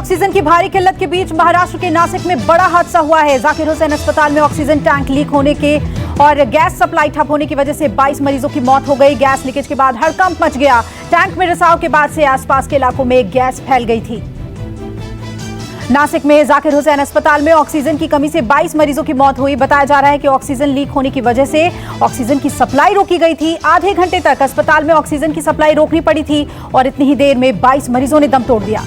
Oxygen की भारी किल्लत के बीच महाराष्ट्र के नासिक में बड़ा हादसा हुआ है। जाकिर हुसैन अस्पताल में ऑक्सीजन टैंक लीक होने के और गैस सप्लाई ठप होने की वजह से 22 मरीजों की मौत हो गई। गैस लीकेज के बाद हड़कंप मच गया। टैंक में रिसाव के बाद से आसपास के इलाकों में गैस फैल गई थी। नासिक में जाकिर हुसैन अस्पताल में ऑक्सीजन की कमी से 22 मरीजों की मौत हुई। बताया जा रहा है कि ऑक्सीजन लीक होने की वजह से ऑक्सीजन की सप्लाई रोकी गई थी। आधे घंटे तक अस्पताल में ऑक्सीजन की सप्लाई रोकनी पड़ी थी और इतनी ही देर में 22 मरीजों ने दम तोड़ दिया।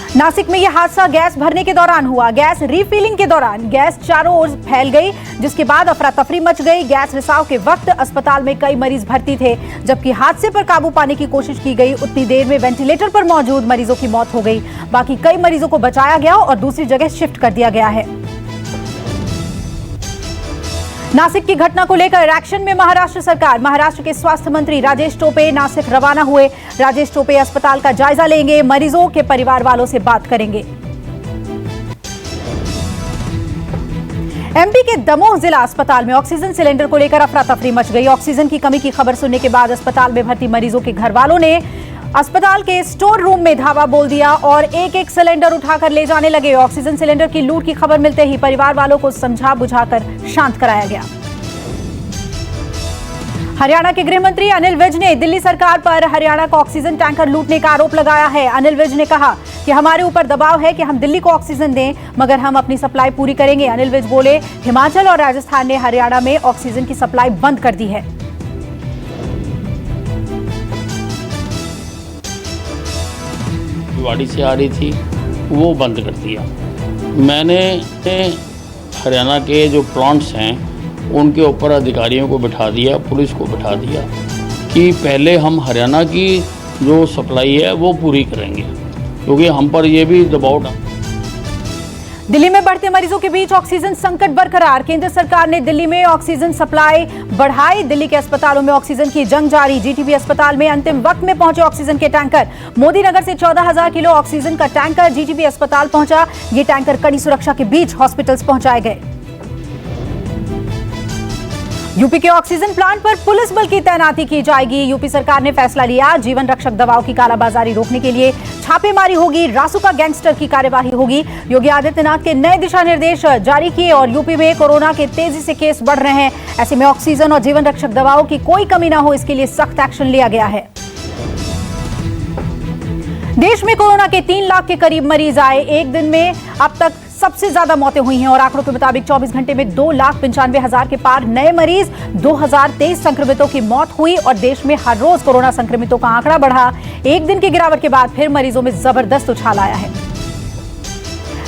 नासिक में यह हादसा गैस भरने के दौरान हुआ। गैस रीफिलिंग के दौरान गैस चारों ओर फैल गई, जिसके बाद अफरा तफरी मच गई। गैस रिसाव के वक्त अस्पताल में कई मरीज भर्ती थे। जबकि हादसे पर काबू पाने की कोशिश की गई, उतनी देर में वेंटिलेटर पर मौजूद मरीजों की मौत हो गई। बाकी कई मरीजों को बचाया गया और दूसरी जगह शिफ्ट कर दिया गया है। नासिक की घटना को लेकर एक्शन में महाराष्ट्र सरकार। महाराष्ट्र के स्वास्थ्य मंत्री राजेश टोपे नासिक रवाना हुए। राजेश टोपे अस्पताल का जायजा लेंगे, मरीजों के परिवार वालों से बात करेंगे। एमपी के दमोह जिला अस्पताल में ऑक्सीजन सिलेंडर को लेकर अफरा तफरी मच गई। ऑक्सीजन की कमी की खबर सुनने के बाद अस्पताल में भर्ती मरीजों के घर वालों ने अस्पताल के स्टोर रूम में धावा बोल दिया और एक एक सिलेंडर उठाकर ले जाने लगे। ऑक्सीजन सिलेंडर की लूट की खबर मिलते ही परिवार वालों को समझा बुझाकर शांत कराया गया। हरियाणा के गृह मंत्री अनिल विज ने दिल्ली सरकार पर हरियाणा को ऑक्सीजन टैंकर लूटने का आरोप लगाया है। अनिल विज ने कहा कि हमारे ऊपर दबाव है कि हम दिल्ली को ऑक्सीजन दें, मगर हम अपनी सप्लाई पूरी करेंगे। अनिल विज बोले, हिमाचल और राजस्थान ने हरियाणा में ऑक्सीजन की सप्लाई बंद कर दी है। वाड़ी से आ रही थी, वो बंद कर दिया। मैंने हरियाणा के जो प्लांट्स हैं उनके ऊपर अधिकारियों को बिठा दिया, पुलिस को बिठा दिया कि पहले हम हरियाणा की जो सप्लाई है वो पूरी करेंगे, क्योंकि हम पर ये भी दबाव डाल। दिल्ली में बढ़ते मरीजों के बीच ऑक्सीजन संकट बरकरार। केंद्र सरकार ने दिल्ली में ऑक्सीजन सप्लाई बढ़ाई। दिल्ली के अस्पतालों में ऑक्सीजन की जंग जारी। जीटीबी अस्पताल में अंतिम वक्त में पहुंचे ऑक्सीजन के टैंकर। मोदी नगर से 14,000 किलो ऑक्सीजन का टैंकर जीटीबी अस्पताल पहुंचा। ये टैंकर कड़ी सुरक्षा के बीच हॉस्पिटल्स पहुंचाए गए। यूपी के ऑक्सीजन प्लांट पर पुलिस बल की तैनाती की जाएगी। यूपी सरकार ने फैसला लिया, जीवन रक्षक दवाओं की कालाबाजारी रोकने के लिए छापेमारी होगी। रासुका गैंगस्टर की कार्यवाही होगी। योगी आदित्यनाथ के नए दिशा निर्देश जारी किए और यूपी में कोरोना के तेजी से केस बढ़ रहे हैं। ऐसे में ऑक्सीजन और जीवन रक्षक दवाओं की कोई कमी न हो, इसके लिए सख्त एक्शन लिया गया है। देश में कोरोना के 3 लाख के करीब मरीज आए। एक दिन में अब तक सबसे ज्यादा मौतें हुई हैं और आंकड़ों के मुताबिक 24 घंटे में 2,95,000 के पार नए मरीज। 2023 संक्रमितों की मौत हुई और देश में हर रोज कोरोना संक्रमितों का आंकड़ा बढ़ा। एक दिन की गिरावट के बाद फिर मरीजों में जबरदस्त उछाल आया है।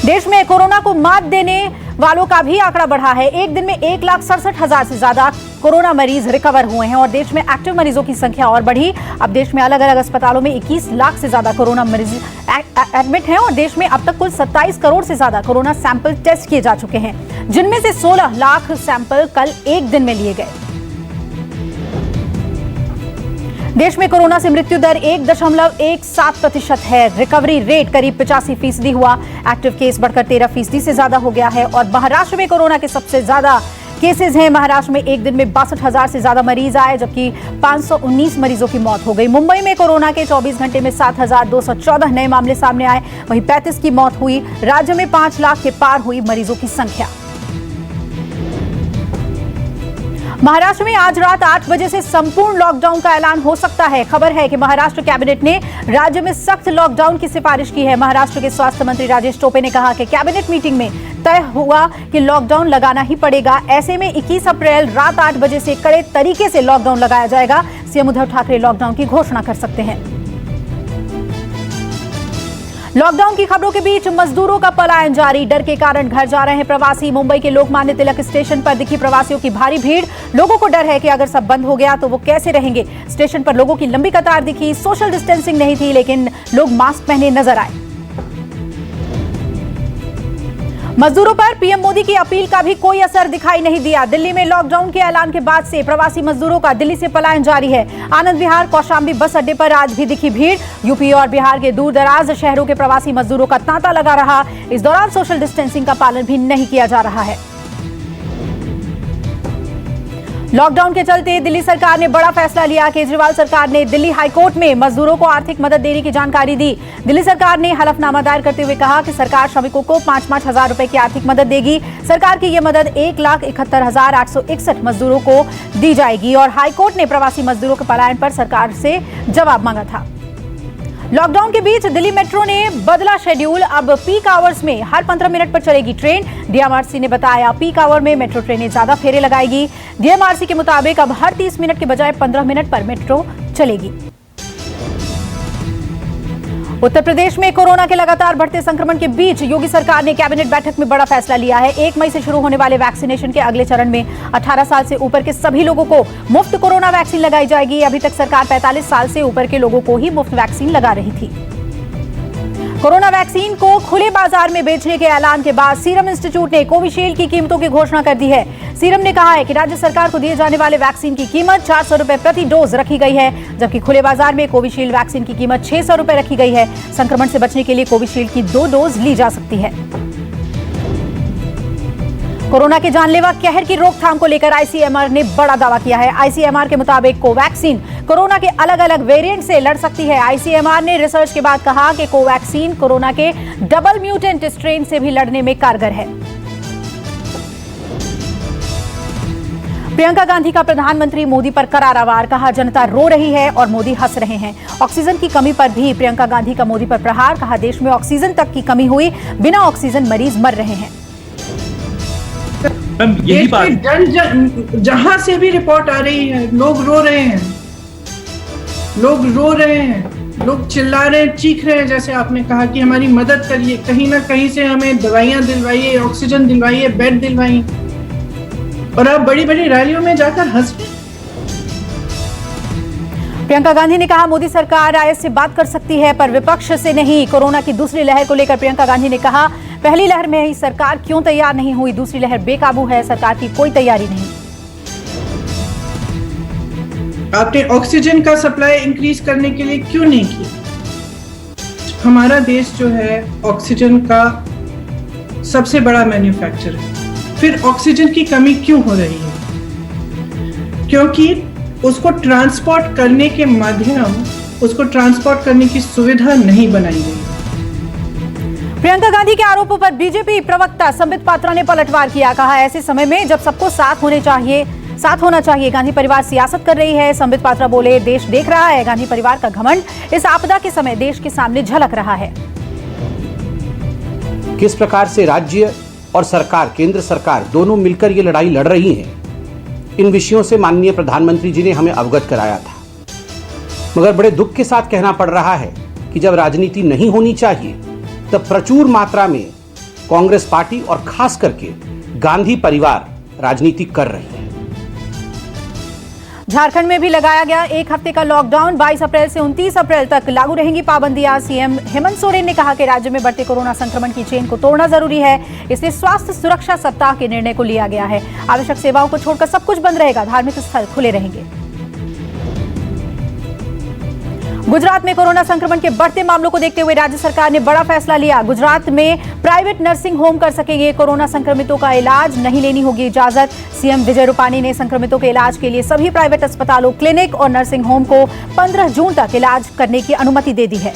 देश में कोरोना को मात देने वालों का भी आंकड़ा बढ़ा है। एक दिन में 1,67,000 से ज्यादा कोरोना मरीज रिकवर हुए हैं और देश में एक्टिव मरीजों की संख्या और बढ़ी। अब देश में अलग अलग अस्पतालों में 21 लाख से ज्यादा कोरोना मरीज एडमिट हैं और देश में अब तक कुल 27 करोड़ से ज्यादा कोरोना सैंपल टेस्ट किए जा चुके हैं, जिनमें से 16 लाख सैंपल कल एक दिन में लिए गए। देश में कोरोना से मृत्यु दर 1.17% है। रिकवरी रेट करीब 85% हुआ। एक्टिव केस बढ़कर 13% से ज्यादा हो गया है और महाराष्ट्र में कोरोना के सबसे ज्यादा केसेस हैं। महाराष्ट्र में एक दिन में 62,000 से ज्यादा मरीज आए, जबकि 519 मरीजों की मौत हो गई। मुंबई में कोरोना के 24 घंटे में 7,214 नए मामले सामने आए, वहीं 35 की मौत हुई। राज्य में 5 लाख के पार हुई मरीजों की संख्या। महाराष्ट्र में आज रात 8 बजे से संपूर्ण लॉकडाउन का ऐलान हो सकता है। खबर है कि महाराष्ट्र कैबिनेट ने राज्य में सख्त लॉकडाउन की सिफारिश की है। महाराष्ट्र के स्वास्थ्य मंत्री राजेश टोपे ने कहा कि कैबिनेट मीटिंग में तय हुआ कि लॉकडाउन लगाना ही पड़ेगा। ऐसे में 21 अप्रैल रात 8 बजे से कड़े तरीके से लॉकडाउन लगाया जाएगा। सीएम उद्धव ठाकरे लॉकडाउन की घोषणा कर सकते हैं। लॉकडाउन की खबरों के बीच मजदूरों का पलायन जारी। डर के कारण घर जा रहे हैं प्रवासी। मुंबई के लोकमान्य तिलक स्टेशन पर दिखी प्रवासियों की भारी भीड़। लोगों को डर है कि अगर सब बंद हो गया तो वो कैसे रहेंगे। स्टेशन पर लोगों की लंबी कतार दिखी। सोशल डिस्टेंसिंग नहीं थी, लेकिन लोग मास्क पहने नजर आए। मजदूरों पर पीएम मोदी की अपील का भी कोई असर दिखाई नहीं दिया। दिल्ली में लॉकडाउन के ऐलान के बाद से प्रवासी मजदूरों का दिल्ली से पलायन जारी है। आनंद विहार कौशाम्बी बस अड्डे पर आज भी दिखी भीड़। यूपी और बिहार के दूर दराज शहरों के प्रवासी मजदूरों का तांता लगा रहा। इस दौरान सोशल डिस्टेंसिंग का पालन भी नहीं किया जा रहा है। लॉकडाउन के चलते दिल्ली सरकार ने बड़ा फैसला लिया। केजरीवाल सरकार ने दिल्ली हाईकोर्ट में मजदूरोों को आर्थिक मदद देने की जानकारी दी। दिल्ली सरकार ने हलफनामा दायर करते हुए कहा कि सरकार श्रमिकों को 5-5 हजार रुपए की आर्थिक मदद देगी। सरकार की यह मदद 1,71,861 मजदूरों को दी जाएगी और हाईकोर्ट ने प्रवासी मजदूरों के पलायन पर सरकार से जवाब मांगा था। लॉकडाउन के बीच दिल्ली मेट्रो ने बदला शेड्यूल। अब पीक आवर्स में हर 15 मिनट पर चलेगी ट्रेन। डीएमआरसी ने बताया पीक आवर में मेट्रो ट्रेनें ज्यादा फेरे लगाएगी। डीएमआरसी के मुताबिक अब हर 30 मिनट के बजाय 15 मिनट पर मेट्रो चलेगी। उत्तर प्रदेश में कोरोना के लगातार बढ़ते संक्रमण के बीच योगी सरकार ने कैबिनेट बैठक में बड़ा फैसला लिया है। 1 मई से शुरू होने वाले वैक्सीनेशन के अगले चरण में 18 साल से ऊपर के सभी लोगों को मुफ्त कोरोना वैक्सीन लगाई जाएगी। अभी तक सरकार 45 साल से ऊपर के लोगों को ही मुफ्त वैक्सीन लगा रही थी। कोरोना वैक्सीन को खुले बाजार में बेचने के ऐलान के बाद सीरम इंस्टीट्यूट ने कोविशील्ड की कीमतों की घोषणा कर दी है। सीरम ने कहा है कि राज्य सरकार को दिए जाने वाले वैक्सीन की कीमत 400 रुपए प्रति डोज रखी गई है, जबकि खुले बाजार में कोविशील्ड वैक्सीन की कीमत 600 रुपए रखी गई है। संक्रमण से बचने के लिए कोविशील्ड की 2 डोज ली जा सकती है। कोरोना के जानलेवा कहर की रोकथाम को लेकर आईसीएमआर ने बड़ा दावा किया है। आईसीएमआर के मुताबिक कोवैक्सीन कोरोना के अलग अलग वेरिएंट से लड़ सकती है। आईसीएमआर ने रिसर्च के बाद कहा कि कोवैक्सीन कोरोना के डबल म्यूटेंट स्ट्रेन से भी लड़ने में कारगर है। प्रियंका गांधी का प्रधानमंत्री मोदी पर करारा वार। कहा जनता रो रही है और मोदी हंस रहे हैं। ऑक्सीजन की कमी पर भी प्रियंका गांधी का मोदी पर प्रहार। कहा देश में ऑक्सीजन तक की कमी हुई, बिना ऑक्सीजन मरीज मर रहे हैं। यही बात जहां से भी रिपोर्ट आ रही है, लोग रो रहे हैं, लोग चिल्ला रहे हैं, चीख रहे हैं। जैसे आपने कहा कि हमारी मदद करिए, कहीं ना कहीं से हमें दवाइयां दिलवाइए, ऑक्सीजन दिलवाइए, बेड दिलवाइए, और आप बड़ी बड़ी रैलियों में जाकर हंस रहे। प्रियंका गांधी ने कहा मोदी सरकार आयत से बात कर सकती है पर विपक्ष से नहीं। कोरोना की दूसरी लहर को लेकर प्रियंका गांधी ने कहा पहली लहर में ही सरकार क्यों तैयार नहीं हुई, दूसरी लहर बेकाबू है, सरकार की कोई तैयारी नहीं। आपने ऑक्सीजन का सप्लाई इंक्रीज करने के लिए क्यों नहीं किया? हमारा देश जो है ऑक्सीजन का सबसे बड़ा मैन्युफैक्चरर है, फिर ऑक्सीजन की कमी क्यों हो रही है? क्योंकि उसको ट्रांसपोर्ट करने के माध्यम, उसको ट्रांसपोर्ट करने की सुविधा नहीं बनाई गई। प्रियंका गांधी के आरोपों पर बीजेपी प्रवक्ता संबित पात्रा ने पलटवार किया। कहा ऐसे समय में जब सबको साथ होना चाहिए, गांधी परिवार सियासत कर रही है। संबित पात्रा बोले देश देख रहा है, गांधी परिवार का घमंड इस आपदा के समय देश के सामने झलक रहा है। किस प्रकार से राज्य और सरकार, केंद्र सरकार दोनों मिलकर ये लड़ाई लड़ रही हैं, इन विषयों से माननीय प्रधानमंत्री जी ने हमें अवगत कराया था। मगर बड़े दुख के साथ कहना पड़ रहा है कि जब राजनीति नहीं होनी चाहिए तब प्रचुर मात्रा में कांग्रेस पार्टी और खास करके गांधी परिवार राजनीति कर रही है। झारखंड में भी लगाया गया 1 हफ्ते का लॉकडाउन। 22 अप्रैल से 29 अप्रैल तक लागू रहेंगी पाबंदियां। सीएम हेमंत सोरेन ने कहा कि राज्य में बढ़ते कोरोना संक्रमण की चेन को तोड़ना जरूरी है, इसलिए स्वास्थ्य सुरक्षा सप्ताह के निर्णय को लिया गया है। आवश्यक सेवाओं को छोड़कर सब कुछ बंद रहेगा, धार्मिक स्थल खुले रहेंगे। गुजरात में कोरोना संक्रमण के बढ़ते मामलों को देखते हुए राज्य सरकार ने बड़ा फैसला लिया। गुजरात में प्राइवेट नर्सिंग होम कर सकेंगे कोरोना संक्रमितों का इलाज, नहीं लेनी होगी इजाजत। सीएम विजय रूपानी ने संक्रमितों के इलाज के लिए सभी प्राइवेट अस्पतालों, क्लिनिक और नर्सिंग होम को 15 जून तक इलाज करने की अनुमति दे दी है।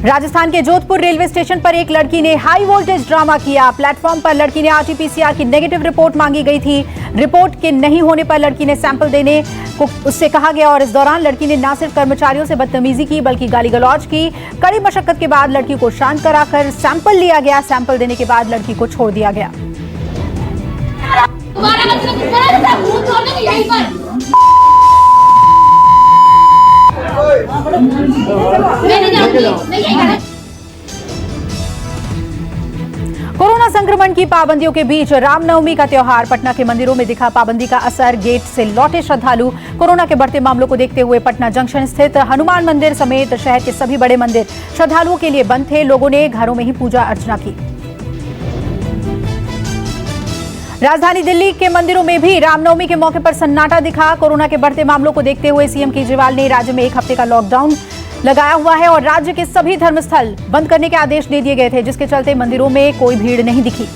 राजस्थान के जोधपुर रेलवे स्टेशन पर एक लड़की ने हाई वोल्टेज ड्रामा किया। प्लेटफॉर्म पर लड़की ने आरटीपीसीआर की नेगेटिव रिपोर्ट मांगी गई थी। रिपोर्ट के नहीं होने पर लड़की ने सैंपल देने को उससे कहा गया और इस दौरान लड़की ने न सिर्फ कर्मचारियों से बदतमीजी की बल्कि गाली गलौज की। कड़ी मशक्कत के बाद लड़की को शांत कराकर सैंपल लिया गया। सैंपल देने के बाद लड़की को छोड़ दिया गया। कोरोना संक्रमण की पाबंदियों के बीच रामनवमी का त्योहार, पटना के मंदिरों में दिखा पाबंदी का असर। गेट से लौटे श्रद्धालु। कोरोना के बढ़ते मामलों को देखते हुए पटना जंक्शन स्थित हनुमान मंदिर समेत शहर के सभी बड़े मंदिर श्रद्धालुओं के लिए बंद थे। लोगों ने घरों में ही पूजा अर्चना की। राजधानी दिल्ली के मंदिरों में भी रामनवमी के मौके पर सन्नाटा दिखा। कोरोना के बढ़ते मामलों को देखते हुए सीएम केजरीवाल ने राज्य में 1 हफ्ते का लॉकडाउन लगाया हुआ है और राज्य के सभी धर्मस्थल बंद करने के आदेश दे दिए गए थे, जिसके चलते मंदिरों में कोई भीड़ नहीं दिखी।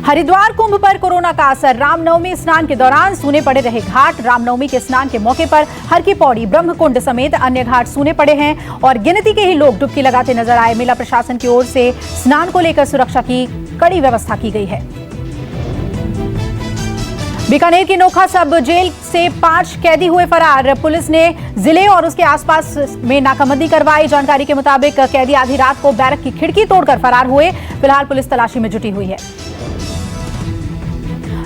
हरिद्वार कुंभ पर कोरोना का असर। रामनवमी स्नान के दौरान सूने पड़े रहे घाट। रामनवमी के स्नान के मौके पर हर की पौड़ी, ब्रह्मकुंड समेत अन्य घाट सूने पड़े हैं और गिनती के ही लोग डुबकी लगाते नजर आए। मेला प्रशासन की ओर से स्नान को लेकर सुरक्षा की कड़ी व्यवस्था की गई है। बीकानेर की नोखा सब जेल से 5 कैदी हुए फरार। पुलिस ने जिले और उसके आसपास में नाकाबंदी करवाई। जानकारी के मुताबिक कैदी आधी रात को बैरक की खिड़की तोड़कर फरार हुए। फिलहाल पुलिस तलाशी में जुटी हुई है।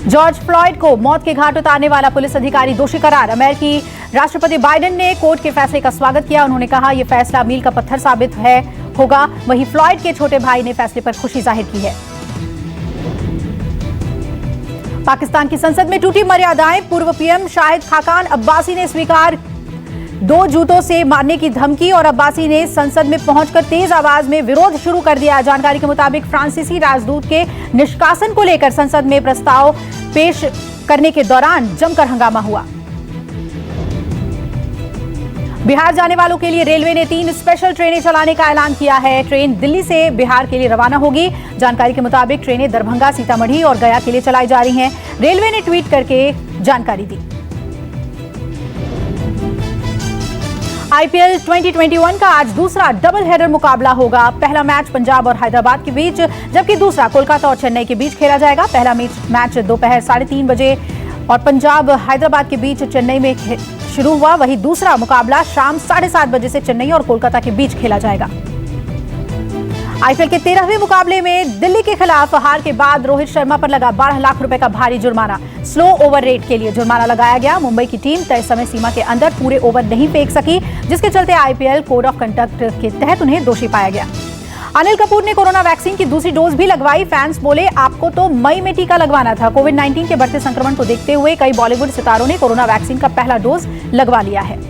जॉर्ज फ्लॉयड को मौत के घाट उतारने वाला पुलिस अधिकारी दोषी करार। अमेरिकी राष्ट्रपति बाइडेन ने कोर्ट के फैसले का स्वागत किया। उन्होंने कहा यह फैसला मील का पत्थर साबित होगा। वहीं फ्लॉयड के छोटे भाई ने फैसले पर खुशी जाहिर की है। पाकिस्तान की संसद में टूटी मर्यादाएं। पूर्व पीएम शाहिद खाकान अब्बासी ने स्वीकार 2 जूतों से मारने की धमकी और अब्बासी ने संसद में पहुंचकर तेज आवाज में विरोध शुरू कर दिया। जानकारी के मुताबिक फ्रांसीसी राजदूत के निष्कासन को लेकर संसद में प्रस्ताव पेश करने के दौरान जमकर हंगामा हुआ। बिहार जाने वालों के लिए रेलवे ने 3 स्पेशल ट्रेनें चलाने का ऐलान किया है। ट्रेन दिल्ली से बिहार के लिए रवाना होगी। जानकारी के मुताबिक ट्रेनें दरभंगा, सीतामढ़ी और गया के लिए चलाई जा रही हैं। रेलवे ने ट्वीट करके जानकारी दी। आईपीएल 2021 का आज दूसरा डबल हेडर मुकाबला होगा। पहला मैच पंजाब और हैदराबाद के बीच, जबकि दूसरा कोलकाता और चेन्नई के बीच खेला जाएगा। पहला मैच दोपहर 3:30 बजे और पंजाब हैदराबाद के बीच चेन्नई में शुरू हुआ। वहीं दूसरा मुकाबला शाम 7:30 बजे से चेन्नई और कोलकाता के बीच खेला जाएगा। आईपीएल के 13वें मुकाबले में दिल्ली के खिलाफ हार के बाद रोहित शर्मा पर लगा 12 लाख रुपए का भारी जुर्माना। स्लो ओवर रेट के लिए जुर्माना लगाया गया। मुंबई की टीम तय समय सीमा के अंदर पूरे ओवर नहीं फेंक सकी, जिसके चलते आईपीएल कोड ऑफ कंडक्ट के तहत उन्हें दोषी पाया गया। अनिल कपूर ने कोरोना वैक्सीन की दूसरी डोज भी लगवाई। फैंस बोले आपको तो मई में टीका लगवाना था। कोविड-19 के बढ़ते संक्रमण को देखते हुए कई बॉलीवुड सितारों ने कोरोना वैक्सीन का पहला डोज लगवा लिया है।